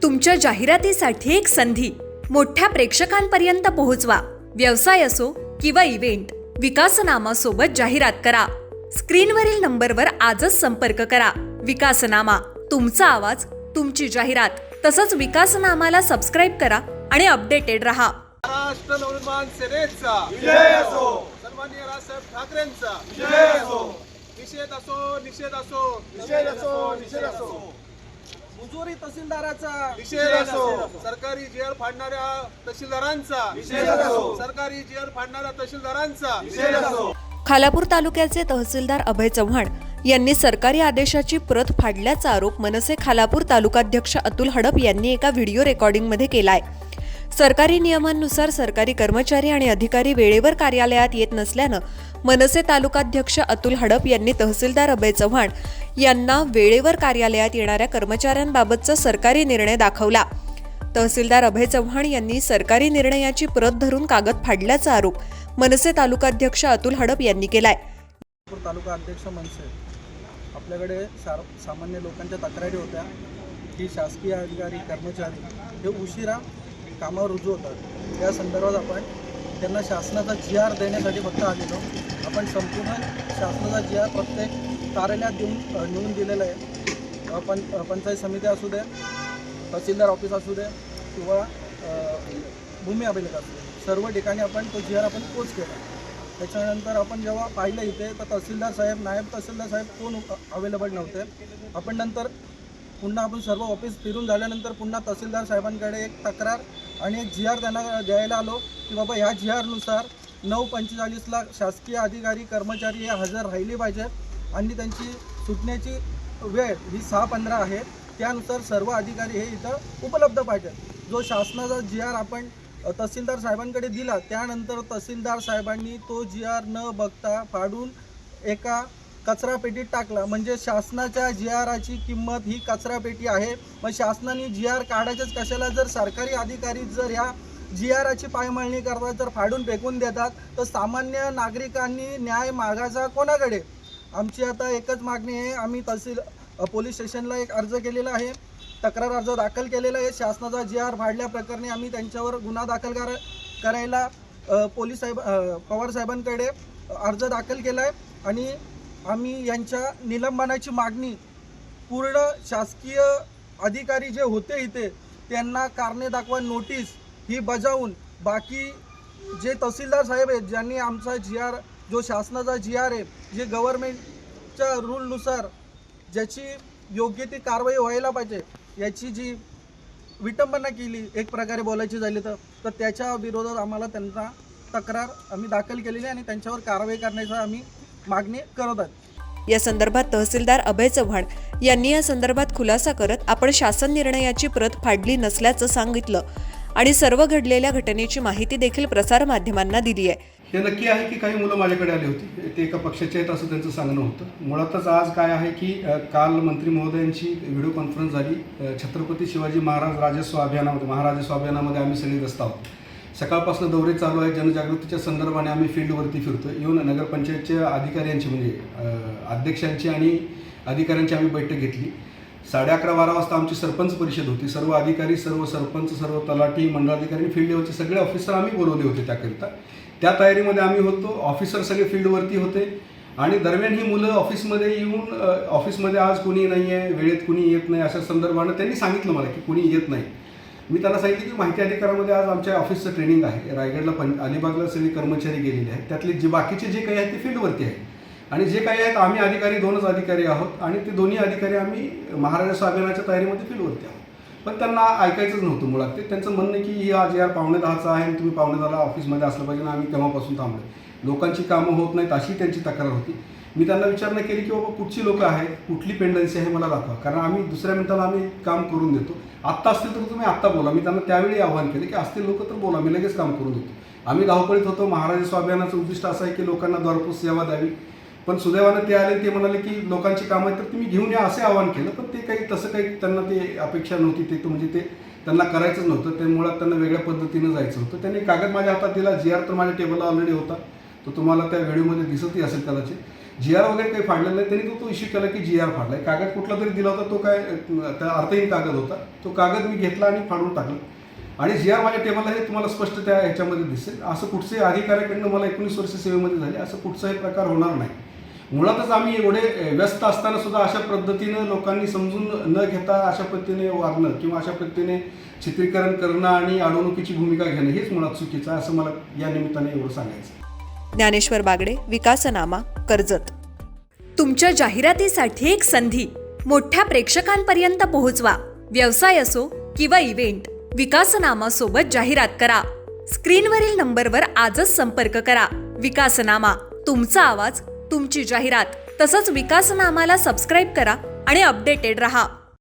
तुमच्या जाहिरातीसाठी एक संधी मोठ्या प्रेक्षकांपर्यंत पोहोचवा। व्यवसाय असो किंवा इव्हेंट, विकासनामा सोबत जाहिरात करा। स्क्रीनवरील नंबरवर आजच संपर्क करा। विकासनामा, तुमचा आवाज, तुमची जाहिरात। तसंच विकासनामाला सबस्क्राइब करा आणि अपडेटेड रहा। महाराष्ट्र नवनिर्माण सेनेचा विजय असो, सन्माननीय राजसाहेब ठाकरेंचा विजय असो। निषेध असो, निषेध असो, निषेध असो, निषेध असो। मुजोरी तहसीलदाराचा निषेध असो, सरकारी जेल फाडणाऱ्या तहसीलदारांचा निषेध असो, सरकारी जेल फाडणाऱ्या तहसीलदारांचा निषेध असो। खालापूर तालुक्याचे तहसीलदार अभय चव्हाण यांनी सरकारी आदेशाची प्रत फाडल्याचा आरोप मनसे खालापूर तालुकाध्यक्ष अतुल हडप यांनी एका व्हिडिओ रेकॉर्डिंगमध्ये केलाय। सरकारी नियमांनुसार सरकारी कर्मचारी आणि अधिकारी वेळेवर कार्यालयात येत नसल्यानं मनसे तालुकाध्यक्ष अतुल हडप यांनी तहसीलदार अभय चव्हाण यांना वेळेवर कार्यालयात येणाऱ्या कर्मचाऱ्यांबाबतचा सरकारी निर्णय दाखवला। तहसीलदार अभय चव्हाण यांनी सरकारी निर्णयाची प्रत धरून कागद फाडल्याचा आरोप मनसे तालुकाध्यक्ष अतुल हडप यांनी केलाय। तालुका अध्यक्ष मनसे, आपल्याकडे सामान्य लोकांच्या तक्रारी होत्या की शासकीय अधिकारी कर्मचारी हे उशिरा कामावर रुजू होतात। या संदर्भात आपण त्यांना शासनाचा GR देण्यासाठी फक्त आलेलो। आपण संपूर्ण शासनाचा GR प्रत्येक कार्यालयात नेऊन दिलेला आहे। पंचायत समिती असू दे, तहसीलदार ऑफिस असू दे किंवा भूमी अभिलेख असू दे, सर्व ठिकाणी आपण तो GR आपण पोच केला। त्याच्यानंतर आपण जेव्हा पाहिलं इथे तर तहसीलदार साहेब, नायब तहसीलदार साहेब कोण अवेलेबल नव्हते। आपण नंतर पुन्हा आपण सर्व ऑफिस फिरून झाल्यानंतर पुन्हा तहसीलदार साहेबांकडे एक तक्रार आणि एक GR त्यांना द्यायला आलो की बाबा ह्या GR नुसार 9:45ला शासकीय अधिकारी कर्मचारी हे हजर राहिले पाहिजेत आणि त्यांची सुटण्याची वेळ ही 6:15 आहे। त्यानुसार सर्व अधिकारी हे इथं उपलब्ध पाहिजेत। जो शासनाचा GR आपण तहसीलदार साहेबांकडे दिला, त्यानंतर तहसीलदार साहेबांनी तो GR न बघता फाडून एका कचरा पेटीत टाकला। म्हणजे शासनाच्या GRची किंमत ही कचरा पेटी आहे। मग शासनाने GR काढायचंच कशाला? जर सरकारी अधिकारी जर ह्या GRची पायमळणी करतात, जर फाडून फेकून देतात, तर सामान्य नागरिकांनी न्याय मागायचा कोणाकडे? आमची आता एकच मागणी आहे। आम्ही पोलीस स्टेशनला एक अर्ज केलेला आहे, तक्रार अर्ज दाखल केलेला आहे। शासनाचा GR फाडल्या प्रकरणी आम्ही त्यांच्यावर गुन्हा दाखल करायला पोलीस साहेब पवार साहेबांकडे अर्ज दाखल केला आहे आणि आम्ही यांच्या निलंबनाची मागणी पूर्ण शासकीय अधिकारी जे होते इथे त्यांना कारणे दाखवा नोटीस ही बजावून, बाकी जे तहसीलदार साहेब आहेत ज्यांनी आमचा GR जो शासनाचा GR आहे, जे गव्हर्नमेंटच्या रूलनुसार ज्याची योग्य ती कारवाई व्हायला पाहिजे, याची जी विटंबना केली एक प्रकारे बोलायची झाली तर त्याच्या विरोधात आम्हाला त्यांना तक्रार आम्ही दाखल केलेली आणि त्यांच्यावर कारवाई करण्याचा आम्ही मागणी करत आहोत। या संदर्भात तहसीलदार अभय चव्हाण यांनी या संदर्भात खुलासा करत आपण शासन निर्णयाची प्रत फाडली नसल्याचं सांगितलं आणि सर्व घडलेल्या घटनेची माहिती देखील प्रसार माध्यमांना दिली आहे। हे नक्की आहे की काही मुलं माझ्याकडे आली होती, ते एका पक्षाचे आहेत असं त्यांचं सांगणं होतं। मुळातच आज काय आहे की काल मंत्री महोदयांची व्हिडिओ कॉन्फरन्स झाली। छत्रपती शिवाजी महाराज राजस्व अभियानामध्ये, महाराजस्व अभियानामध्ये आम्ही सगळे व्यस्त आहोत। सकाळपासून दौरे चालू आहे, जनजागृतीच्या संदर्भाने आम्ही फील्डवरती फिरतो। येऊन नगरपंचायतच्या अधिकाऱ्यांची म्हणजे अध्यक्षांची आणि अधिकाऱ्यांची आम्ही बैठक घेतली। 11:30-12 वाजता आमची सरपंच परिषद होती। सर्व अधिकारी, सर्व सरपंच, सर्व तलाठी, मंडळाधिकारी, फील्ड लेवलचे सगळे ऑफिसर आम्ही बोलवले होते त्याकरिता। त्या तयारीमध्ये आम्ही होतो। ऑफिसर सगळे फील्डवरती होते आणि दरम्यान ही मुलं ऑफिसमध्ये येऊन ऑफिसमध्ये आज कोणी नाही आहे, वेळेत कुणी येत नाही अशा संदर्भानं त्यांनी सांगितलं मला की कोणी येत नाही। मी त्यांना सांगितलं की माहिती अधिकारामध्ये आज आमच्या ऑफिसचं ट्रेनिंग आहे। रायगडला अलिबागला सगळे कर्मचारी गेलेले आहेत, त्यातले जे बाकीचे जे काही आहेत ते फील्डवरती आहेत आणि जे काही आहेत आम्ही अधिकारी 2च अधिकारी आहोत आणि ते दोन्ही अधिकारी आम्ही महाराजस्व अभियानाच्या तयारीमध्ये फील्डवरती आहोत। पण त्यांना ऐकायचंच नव्हतं मुळात। ते त्यांचं म्हणणं की ही आज GR 9:10चा आहे आणि तुम्ही 9:10ला ऑफिसमध्ये असलं पाहिजे, आम्ही तेव्हापासून थांबलो। लोकांची कामं होत नाहीत अशी त्यांची तक्रार होती। मी त्यांना विचारणा केली की बाबा कुठची लोकं आहेत, कुठली पेंडन्सी आहे मला दाखवा, कारण आम्ही दुसऱ्या मिनिटाला आम्ही काम करून देतो। आत्ता असतील तर तुम्ही आत्ता बोला। मी त्यांना त्यावेळी आव्हान केलं की असतील लोक तर बोला, मी लगेच काम करून देतो। आम्ही धावपळीत होतो। महाराजस्व अभियानाचं उद्दिष्ट असं आहे की लोकांना दरपोच सेवा द्यावी, पण सुदैवानं ते आले, ते म्हणाले की लोकांची कामं आहेत तर तुम्ही घेऊन या असे आवाहन केलं। पण ते काही तसं काही त्यांना ते अपेक्षा नव्हती, ते म्हणजे ते त्यांना करायचंच नव्हतं। ते मुळात त्यांना वेगळ्या पद्धतीनं जायचं होतं। त्यांनी कागद माझ्या हातात दिला, GR तर माझ्या टेबलला ऑलरेडी होता, तो तुम्हाला त्या व्हिडिओमध्ये दिसतही असेल कदाचित। जी आर वगैरे काही फाडलेला नाही. त्यांनी तो इश्यू केला की जी आर फाडलाय. कागद कुठला तरी दिला होता, तो काय त्या अर्थहीन कागद होता. तो कागद मी घेतला आणि फाडून टाकला आणि जी आर माझ्या टेबलला हे तुम्हाला स्पष्ट त्या ह्याच्यामध्ये दिसेल. असं कुठचंही अधिकाऱ्याकडनं मला 19 वर्ष सेवेमध्ये झाले असं कुठचाही प्रकार होणार नाही. मुळातच आम्ही एवढे व्यस्त असताना सुद्धा अशा पद्धतीनं लोकांनी समजून न घेता अशा पद्धतीने वागणं किंवा अशा पद्धतीने चित्रीकरण करणं आणि अडवणुकीची भूमिका घेणं हेच मुळात चुकीचं आहे, असं मला या निमित्ताने एवढं सांगायचं. ज्ञानेश्वर बागडे, विकासनामा, कर्जत. तुमच्या जाहिरातीसाठी एक संधी मोठ्या प्रेक्षकांपर्यंत पोहोचवा. व्यवसाय असो किंवा इव्हेंट, विकासनामा सोबत जाहिरात करा. स्क्रीनवरील नंबरवर आजच संपर्क करा. विकासनामा, तुमचा आवाज, तुमची जाहिरात. तसंच विकासनामाला सबस्क्राईब करा आणि अपडेटेड रहा.